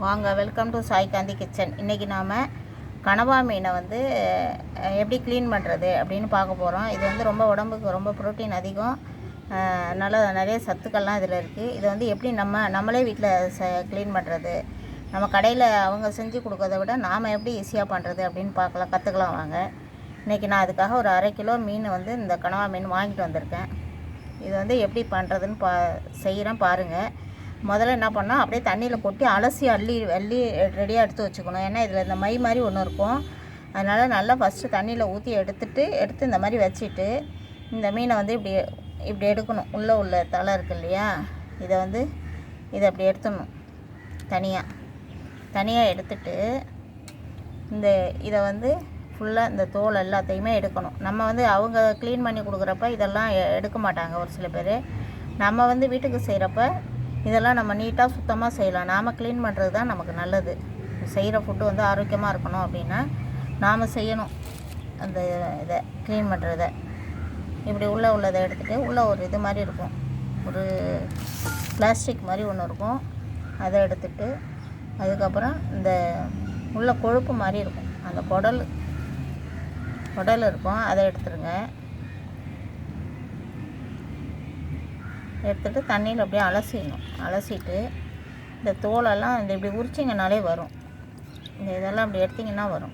வாங்க, welcome to Sai Gandhi kitchen. இன்றைக்கி நாம் கனவா மீனை வந்து எப்படி க்ளீன் பண்ணுறது அப்படின்னு பார்க்க போகிறோம். இது வந்து ரொம்ப உடம்புக்கு ரொம்ப ப்ரோட்டீன் அதிகம், நிறைய சத்துக்கள்லாம் இதில் இருக்குது. இது வந்து எப்படி நம்மளே வீட்டில் க்ளீன் பண்ணுறது, நம்ம கடையில் அவங்க செஞ்சு கொடுக்கறத விட நாம் எப்படி ஈஸியாக பண்ணுறது அப்படின்னு கற்றுக்கலாம் வாங்க. இன்றைக்கி நான் அதுக்காக ஒரு 1/2 கிலோ மீன் வந்து இந்த கனவா மீன் வாங்கிட்டு வந்திருக்கேன். இது வந்து எப்படி பண்ணுறதுன்னு செய்கிறேன் பாருங்கள். முதல்ல என்ன பண்ணால் அப்படியே தண்ணியில் கொட்டி அலசி அள்ளி ரெடியாக எடுத்து வச்சுக்கணும். ஏன்னா இதில் இந்த மை மாதிரி ஒன்று இருக்கும். அதனால் நல்லா ஃபஸ்ட்டு தண்ணியில் ஊற்றி எடுத்து இந்த மாதிரி வச்சுட்டு இந்த மீனை வந்து இப்படி எடுக்கணும். உள்ள தலை இருக்குது இல்லையா, இதை அப்படி எடுத்துடணும். தனியாக எடுத்துட்டு இதை வந்து ஃபுல்லாக இந்த தோல் எல்லாத்தையுமே எடுக்கணும். நம்ம வந்து அவங்க க்ளீன் பண்ணி கொடுக்குறப்ப இதெல்லாம் எடுக்க மாட்டாங்க ஒரு சில பேர். நம்ம வந்து வீட்டுக்கு செய்கிறப்ப இதெல்லாம் நம்ம நீட்டாக சுத்தமாக செய்யலாம். நாம் க்ளீன் பண்ணுறது தான் நமக்கு நல்லது. செய்கிற ஃபுட்டு வந்து ஆரோக்கியமாக இருக்கணும் அப்படின்னா நாம் செய்யணும். இதை க்ளீன் பண்ணுறத இப்படி உள்ளதை எடுத்துகிட்டு உள்ளே ஒரு இது மாதிரி இருக்கும், ஒரு பிளாஸ்டிக் மாதிரி ஒன்று இருக்கும். அதை எடுத்துகிட்டு அதுக்கப்புறம் இந்த உள்ள கொழுப்பு மாதிரி இருக்கும், அந்த குடல் இருக்கும். அதை எடுத்துருங்க. எடுத்துகிட்டு தண்ணியில் அப்படியே அலசிட்டு இந்த தோலெல்லாம் இப்படி உரிச்சிங்கனாலே வரும். இதெல்லாம் அப்படி எடுத்திங்கன்னா வரும்.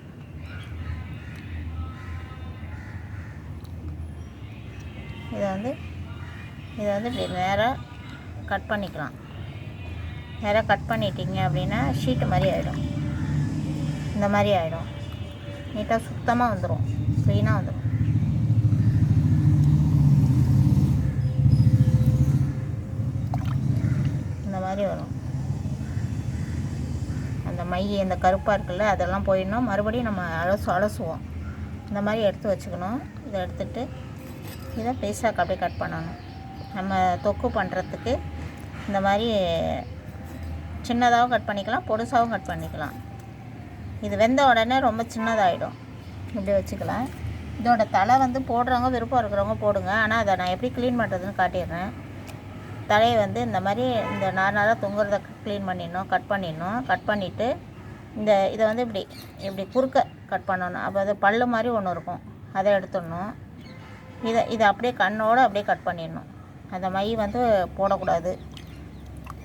இதை வந்து இப்படி நேராக கட் பண்ணிக்கலாம். நேராக கட் பண்ணிட்டீங்க அப்படின்னா ஷீட்டு மாதிரி ஆகிடும். இந்த மாதிரி ஆகிடும். நீட்டாக சுத்தமாக வந்துடும், க்ளீனாக வந்துடும். இந்த மாதிரி வரும். அந்த இந்த கருப்பாக இருக்குல்ல, அதெல்லாம் போயிடணும். மறுபடியும் நம்ம அலசுவோம். இந்த மாதிரி எடுத்து வச்சுக்கணும். இதை எடுத்துகிட்டு இதை பீஸாக்கு அப்படியே கட் பண்ணணும். நம்ம தொக்கு பண்ணுறதுக்கு இந்த மாதிரி சின்னதாகவும் கட் பண்ணிக்கலாம், பொடுசாகவும் கட் பண்ணிக்கலாம். இது வெந்த உடனே ரொம்ப சின்னதாகிடும். இப்படி வச்சுக்கலாம். இதோட தலை வந்து போடுறவங்க விருப்பம் இருக்கிறவங்க போடுங்க. ஆனால் அதை நான் எப்படி க்ளீன் பண்ணுறதுன்னு காட்டிடுறேன். தலையை வந்து இந்த மாதிரி இந்த நார்மலாக தொங்குறத கட் பண்ணிவிட்டு இதை வந்து இப்படி குறுக்க கட் பண்ணணும். அப்போ அது பல்லு மாதிரி ஒன்று இருக்கும், அதை எடுத்துடணும். இதை அப்படியே கண்ணோடு அப்படியே கட் பண்ணிடணும். அந்த மை வந்து போடக்கூடாது.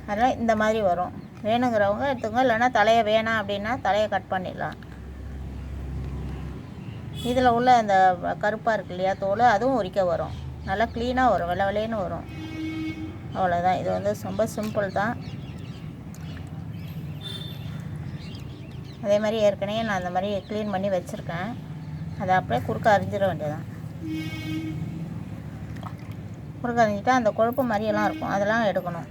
அதனால் இந்த மாதிரி வரும். வேணுங்கிறவங்க எடுத்துங்க, இல்லைன்னா தலையை வேணாம் அப்படின்னா தலையை கட் பண்ணிடலாம். இதில் உள்ள அந்த கருப்பாக இருக்கு இல்லையா தோல், அதுவும் உரிக்க வரும். நல்லா க்ளீனாக வரும், வெள்ளைன்னு வரும். அவ்வளோதான். இது வந்து ரொம்ப சிம்பிள் தான். அதே மாதிரி ஏற்கனவே நான் அந்த மாதிரி க்ளீன் பண்ணி வச்சுருக்கேன். அதை அப்படியே குறுக்க அரிஞ்சிட வேண்டியதான். குறுக்க அரிஞ்சிட்டா அந்த கொழுப்பு மாதிரியெல்லாம் இருக்கும், அதெல்லாம் எடுக்கணும்.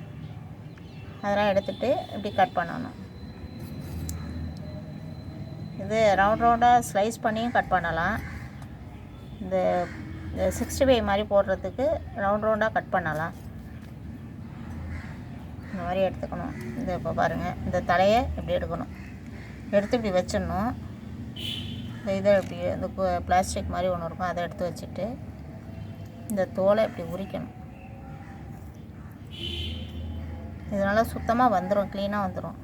அதெல்லாம் எடுத்துகிட்டு இப்படி கட் பண்ணணும். இது ரவுண்டாக ஸ்லைஸ் பண்ணியும் கட் பண்ணலாம். இந்த 65 மாதிரி போடுறதுக்கு ரவுண்டாக கட் பண்ணலாம். இந்த மாதிரி எடுத்துக்கணும். இப்போ பாருங்கள், இந்த தலையை இப்படி எடுக்கணும். எடுத்து இப்படி வச்சிடணும். இதை இப்படி இந்த பிளாஸ்டிக் மாதிரி ஒன்று இருக்கும், அதை எடுத்து வச்சுட்டு இந்த தோலை இப்படி உரிக்கணும். இதனால் சுத்தமாக வந்துடும், க்ளீனாக வந்துடும்.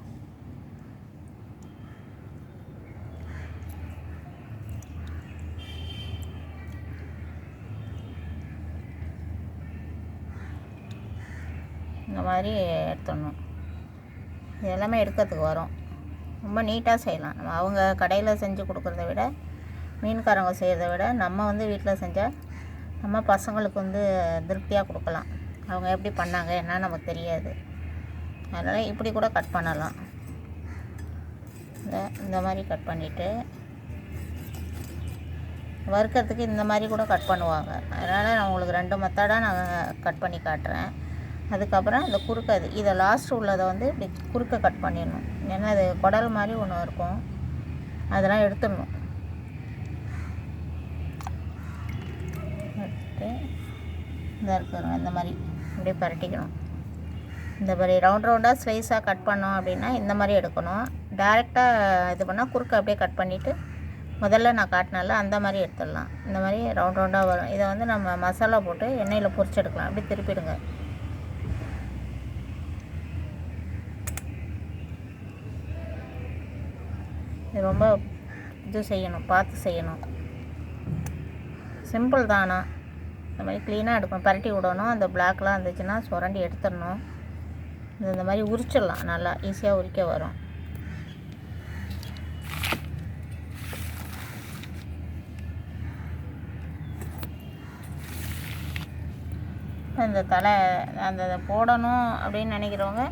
இந்த மாதிரி எடுத்துடணும். இது எல்லாமே எடுக்கிறதுக்கு வரும். ரொம்ப நீட்டாக செய்யலாம். நம்ம அவங்க கடையில் செஞ்சு கொடுக்குறத விட, மீன்காரங்க செய்கிறத விட நம்ம வந்து வீட்டில் செஞ்சால் நம்ம பசங்களுக்கு வந்து திருப்தியாக கொடுக்கலாம். அவங்க எப்படி பண்ணாங்க என்ன நமக்கு தெரியாது. அதனால் இப்படி கூட கட் பண்ணலாம். இந்த மாதிரி கட் பண்ணிவிட்டு வறுக்கிறதுக்கு இந்த மாதிரி கூட கட் பண்ணுவாங்க. அதனால் நான் உங்களுக்கு 2 மெத்தடாக நான் கட் பண்ணி காட்டுறேன். அதுக்கப்புறம் இந்த குறுக்க இதை லாஸ்ட் உள்ளதை வந்து இப்படி குறுக்க கட் பண்ணிடணும். ஏன்னா அது குடல் மாதிரி ஒன்று இருக்கும், அதெல்லாம் எடுத்துடணும். எடுத்துட்டு இந்த மாதிரி இப்படியே பரட்டிக்கணும். இந்த மாதிரி ரவுண்டாக ஸ்லைஸாக கட் பண்ணோம் அப்படின்னா இந்த மாதிரி எடுக்கணும். டைரெக்டாக இது பண்ணால் குறுக்க அப்படியே கட் பண்ணிவிட்டு முதல்ல நான் காட்டினால அந்த மாதிரி எடுத்துடலாம். இந்த மாதிரி ரவுண்டாக வரும். இதை வந்து நம்ம மசாலா போட்டு எண்ணெயில் பொரிச்சு எடுக்கலாம். அப்படி திருப்பிடுங்க. இது ரொம்ப இது செய்யணும், பார்த்து செய்யணும். சிம்பிள் தானா, இந்த மாதிரி க்ளீனாக எடுக்கணும். பரட்டி விடணும். அந்த பிளாக்லாம் இருந்துச்சுன்னா சுரண்டி எடுத்துடணும். இந்த மாதிரி உரிச்சிடலாம், நல்லா ஈஸியாக உரிக்க வரும். இந்த தலை அந்த போடணும் அப்படின்னு நினைக்கிறவங்க,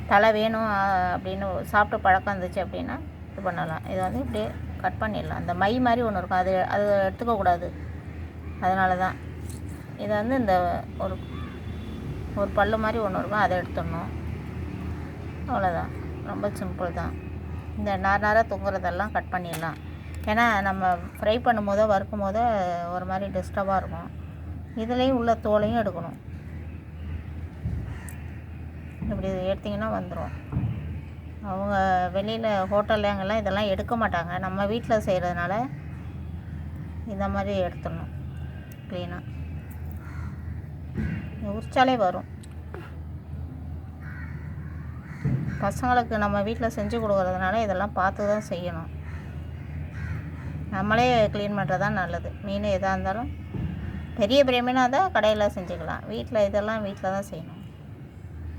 தலை வேணும் அப்படின்னு சாப்பிட்டு பழக்கம் இருந்துச்சு அப்படின்னா இது பண்ணலாம். இதை வந்து இப்படியே கட் பண்ணிடலாம். அந்த மை மாதிரி ஒன்று இருக்கும், அது அது எடுத்துக்கக்கூடாது. அதனால தான் இதை வந்து இந்த ஒரு ஒரு பல்லு மாதிரி ஒன்று இருக்கும், அதை எடுத்துடணும். அவ்வளோதான், ரொம்ப சிம்பிள் தான். இந்த நாராக தொங்குறதெல்லாம் கட் பண்ணிடலாம். ஏன்னா நம்ம ஃப்ரை பண்ணும் போதோ வறுக்கும் போதோ ஒரு மாதிரி டிஸ்டர்பாக இருக்கும். இதுலேயும் உள்ள தோலையும் எடுக்கணும். இப்படி எடுத்திங்கன்னா வந்துடும். அவங்க வெளியில் ஹோட்டலில் அங்கெல்லாம் இதெல்லாம் எடுக்க மாட்டாங்க. நம்ம வீட்டில் செய்கிறதுனால இந்த மாதிரி எடுத்துடணும் க்ளீனாக. உரிச்சாலே வரும். பசங்களுக்கு நம்ம வீட்டில் செஞ்சு கொடுக்குறதுனால இதெல்லாம் பார்த்து தான் செய்யணும். நம்மளே க்ளீன் பண்ணுறது தான் நல்லது. மீன் எதாக இருந்தாலும் பெரிய பெரிய மீனாக இருந்தால் கடையில் செஞ்சுக்கலாம். வீட்டில் இதெல்லாம் வீட்டில் தான் செய்யணும்.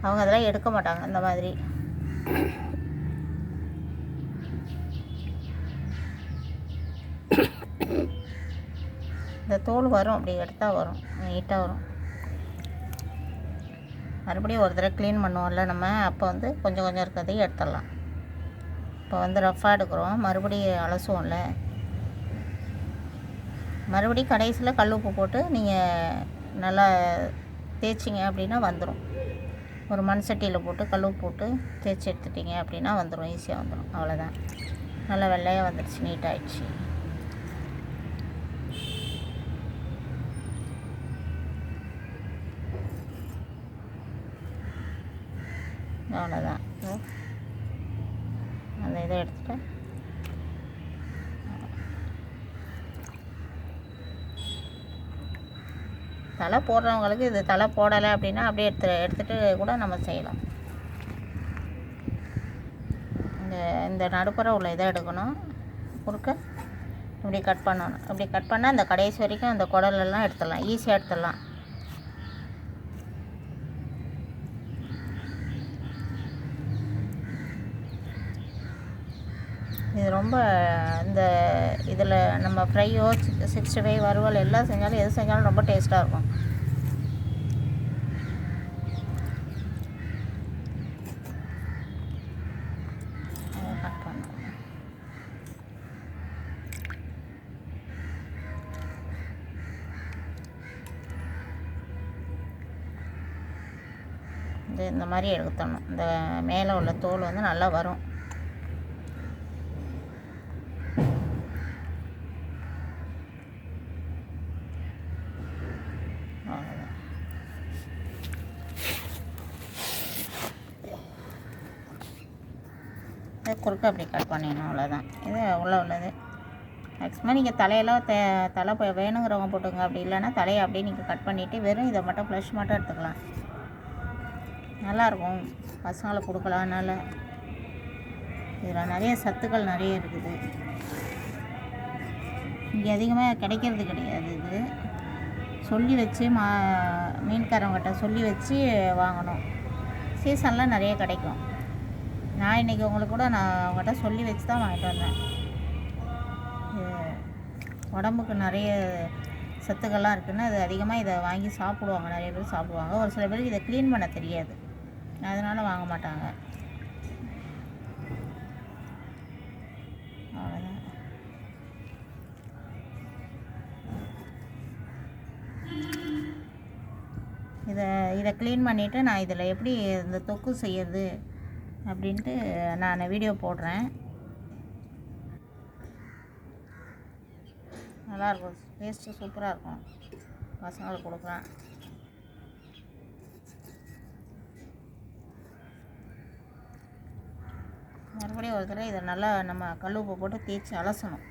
அவங்க அதெல்லாம் எடுக்க மாட்டாங்க இந்த மாதிரி. இந்த தோல் வரும், அப்படி எடுத்தால் வரும், நீட்டாக வரும். மறுபடியும் ஒரு தடவை க்ளீன் பண்ணுவோம்ல நம்ம, அப்போ வந்து கொஞ்சம் கொஞ்சம் இருக்கிறதையும் எடுத்துடலாம். இப்போ வந்து ரஃப்பாக எடுக்கிறோம், மறுபடியும் அலசுவோம்ல, மறுபடியும் கடைசியில் கல் உப்பு போட்டு நீங்கள் நல்லா தேய்ச்சிங்க அப்படின்னா வந்துடும். ஒரு மண் சட்டியில் போட்டு கல் உப்பு போட்டு தேய்ச்சி எடுத்துட்டிங்க அப்படின்னா வந்துடும், ஈஸியாக வந்துடும். அவ்வளோதான், நல்லா வெள்ளையாக வந்துடுச்சு, நீட்டாகிடுச்சு. அவ்வளோதான். அந்த இதை எடுத்துகிட்டு தலை போடுறவங்களுக்கு இது தலை போடலை அப்படின்னா அப்படியே எடுத்துகிட்டு கூட நம்ம செய்யலாம். இந்த நடுப்புற உள்ள இதை எடுக்கணும், குறுக்க இப்படி கட் பண்ணணும். இப்படி கட் பண்ணால் அந்த கடைசி வரைக்கும் அந்த குடலெல்லாம் எடுத்துடலாம், ஈஸியாக எடுத்துடலாம். இது ரொம்ப இந்த இதில் நம்ம ஃப்ரையோ 65 வறுவல் எல்லாம் செஞ்சாலும் எது செஞ்சாலும் ரொம்ப டேஸ்ட்டாக இருக்கும். கட் பண்ணணும். இந்த மாதிரி எடுத்துடணும். இந்த மேலே உள்ள தோல் வந்து நல்லா வரும். குறுக்க அப்படி கட் பண்ணிடணும், அவ்வளோதான். இது உள்ளது. மேக்ஸிமம் நீங்கள் தலையெல்லாம் தலை வேணுங்கிறவங்க போட்டுங்க, அப்படி இல்லைன்னா தலையை அப்படியே நீங்கள் கட் பண்ணிவிட்டு வெறும் இதை மட்டும் ஃப்ளஷ் மட்டும் எடுத்துக்கலாம். நல்லாயிருக்கும், பசங்களுக்கு கொடுக்கலாம். அதனால் இதில் நிறைய சத்துக்கள் நிறைய இருக்குது. இங்கே அதிகமாக கிடைக்கிறது கிடையாது. இது சொல்லி வச்சு மீன்காரவங்கிட்ட சொல்லி வச்சு வாங்கணும். சீசன்லாம் நிறைய கிடைக்கும். நான் இன்றைக்கி உங்களுக்கு கூட நான் அவங்ககிட்ட சொல்லி வச்சு தான் வாங்கிட்டு வந்தேன். உடம்புக்கு நிறைய சத்துக்கள்லாம் இருக்குதுன்னு அது அதிகமாக இதை வாங்கி சாப்பிடுவாங்க, நிறைய பேர் சாப்பிடுவாங்க. ஒரு சில பேருக்கு இதை க்ளீன் பண்ண தெரியாது, அதனால் வாங்க மாட்டாங்க. அவ்வளோதான். இதை க்ளீன் பண்ணிவிட்டு நான் இதில் எப்படி இந்த தொக்கு செய்யறது அப்படின்ட்டு நான் வீடியோ போடுறேன். நல்லாயிருக்கும், டேஸ்ட்டு சூப்பராக இருக்கும். பசங்களுக்கு கொடுக்கலாம். மறுபடியும் ஒரு தடவை இதை நல்லா நம்ம கல் உப்பு போட்டு தேய்ச்சி அலசணும்.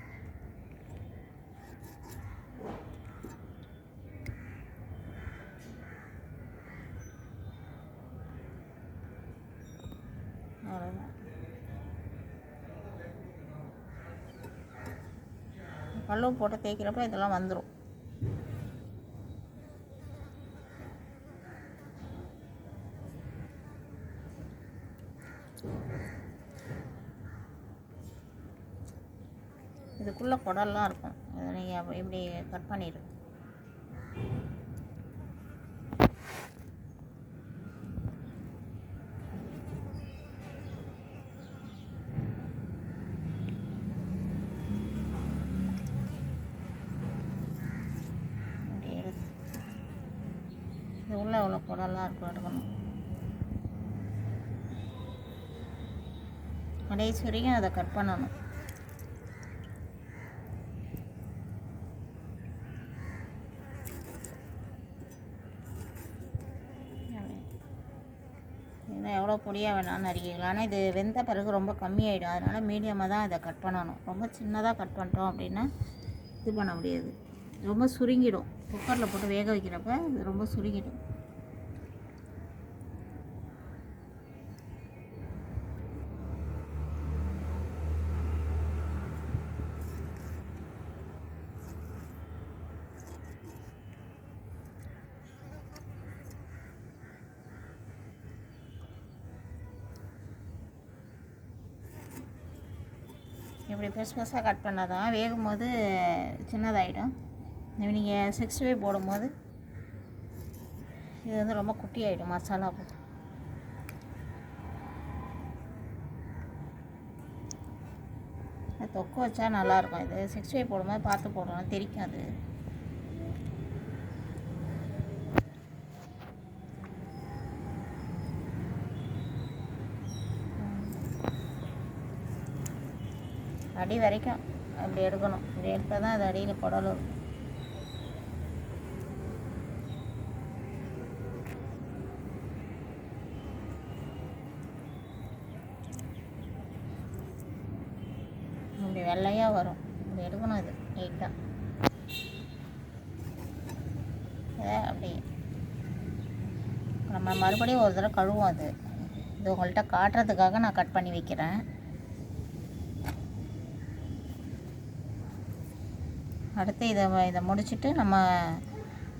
அவ்வளோதான். கல்லுப்பு போட்டு தேய்க்கிறப்ப இதெல்லாம் வந்துடும். இதுக்குள்ளே குடல்லாம் இருக்கும். இதை நீங்கள் இப்படி கட் பண்ணிடு. இது உள்ள எவ்வளோ குடல்லாம் இருக்கும் எடுக்கணும். கடைசி வரைக்கும் அதை கட் பண்ணணும். இன்னும் எவ்வளோ பொடியாக வேணாலும் நறுக்கிக்கலாம். ஆனால் இது வெந்த பிறகு ரொம்ப கம்மியாயிடும். அதனால் மீடியமாக தான் இதை கட் பண்ணணும். ரொம்ப சின்னதாக கட் பண்ணிட்டோம் அப்படின்னா இது பண்ண முடியாது. ரொம்ப சுருங்கிடும். குக்கரில் போட்டு வேக வைக்கிறப்ப இது ரொம்ப சுருங்கிடும். இப்படி பெருசாக கட் பண்ணால் தான் வேகும் போது சின்னதாகிடும். நீங்கள் 65 போடும்போது இது வந்து ரொம்ப குட்டி ஆகிடும் மசாலா போட்டு. தொக்கு வச்சா நல்லாயிருக்கும். இது 65 போடும்போது பார்த்து போடணும், தெரிக்காது. அடி வரைக்கும் அப்படி எடுக்கணும். இப்படி எடுத்தால் தான் அது அடியில் குடல் இருக்கும். இப்படி வெள்ளையாக வரும். இப்படி எடுக்கணும். இது நீட்டாக இதை அப்படி நம்ம மறுபடியும் ஒரு தடவை கழுவோம். அது இது உங்கள்கிட்ட காட்டுறதுக்காக நான் கட் பண்ணி வைக்கிறேன். அடுத்து இதை முடிச்சுட்டு நம்ம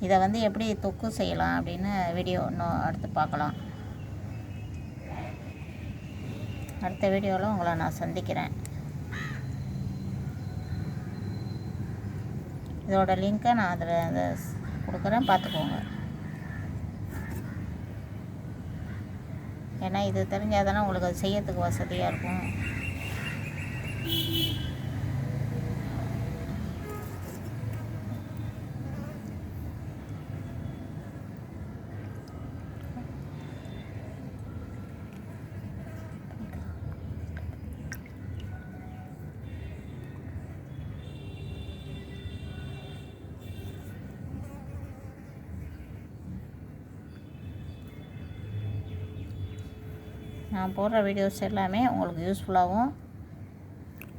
இதை வந்து எப்படி தொக்கு செய்யலாம் அப்படின்னு வீடியோ இன்னும் அடுத்து பார்க்கலாம். அடுத்த வீடியோவில் உங்களை நான் சந்திக்கிறேன். இதோட லிங்க்கை நான் அதில் கொடுக்குறேன், பார்த்துக்கோங்க. ஏன்னா இது தெரிஞ்சால் தானே உங்களுக்கு அது செய்யறதுக்கு வசதியாக இருக்கும். நான் போடுற வீடியோஸ் எல்லாமே உங்களுக்கு யூஸ்ஃபுல்லாகவும்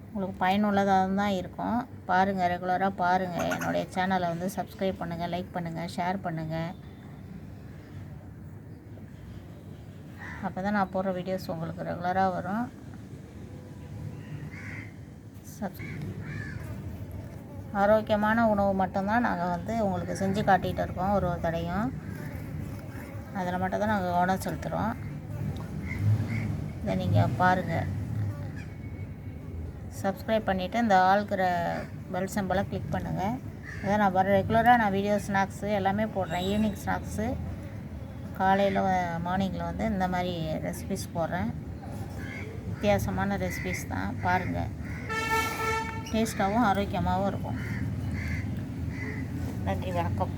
உங்களுக்கு பயனுள்ளதாக தான் இருக்கும். பாருங்கள், ரெகுலராக பாருங்கள். என்னுடைய சேனலை வந்து சப்ஸ்கிரைப் பண்ணுங்கள், லைக் பண்ணுங்கள், ஷேர் பண்ணுங்கள். அப்போ தான் நான் போடுற வீடியோஸ் உங்களுக்கு ரெகுலராக வரும். ஆரோக்கியமான உணவு மட்டும்தான் நாங்கள் வந்து உங்களுக்கு செஞ்சு காட்டிகிட்டு இருக்கோம். ஒரு தடையும் அதில் மட்டும்தான் நாங்கள் கவனம் செலுத்துகிறோம். இதை நீங்கள் பாருங்கள். சப்ஸ்கிரைப் பண்ணிவிட்டு இந்த ஆள்கிற பெல் சிம்பலை கிளிக் பண்ணுங்கள். அதான் நான் ரெகுலராக நான் வீடியோ ஸ்நாக்ஸு எல்லாமே போடுறேன். ஈவினிங் ஸ்நாக்ஸு, காலையில் மார்னிங்கில் வந்து இந்த மாதிரி ரெசிபிஸ் போடுறேன். வித்தியாசமான ரெசிபிஸ் தான். பாருங்கள், டேஸ்ட்டாகவும் ஆரோக்கியமாகவும் இருக்கும். நன்றி, வணக்கம்.